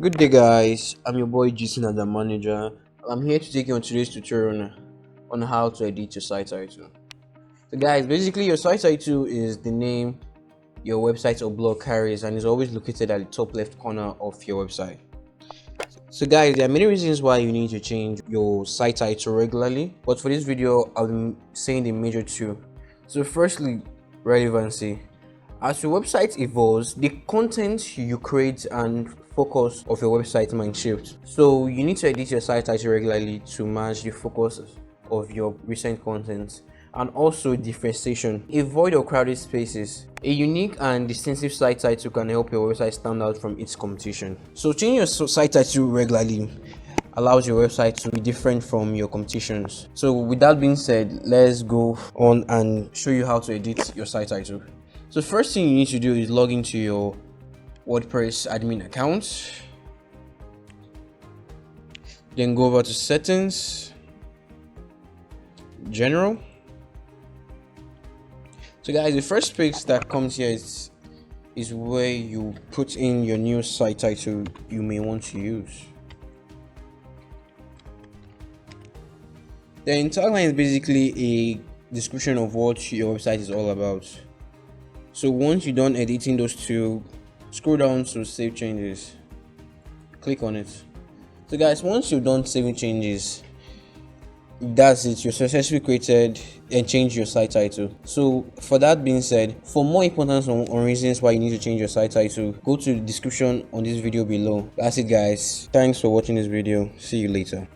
Good day, guys. I'm your boy Jason as a manager. I'm here to take you on today's tutorial on how to edit your site title. So, guys, basically, your site title is the name your website or blog carries and is always located at the top left corner of your website. So, guys, there are many reasons why you need to change your site title regularly, but for this video, I'll be saying the major two. So, firstly, relevancy. As your website evolves, the content you create and focus of your website might shift. So you need to edit your site title regularly to match the focus of your recent content. And also differentiation. Avoid or crowded spaces. A unique and distinctive site title can help your website stand out from its competition. So changing your site title regularly allows your website to be different from your competitions. So with that being said, let's go on and show you how to edit your site title. So first thing you need to do is log into your WordPress admin account. Then go over to settings, general. So guys, the first page that comes here is where you put in your new site title you may want to use. The tagline is basically a description of what your website is all about. So once you're done editing those two, scroll down to save changes, click on it. So guys, once you're done saving changes, that's it, you successfully created and changed your site title. So for that being said, for more importance on reasons why you need to change your site title, go to the description on this video below. That's it, guys. Thanks for watching this video. See you later.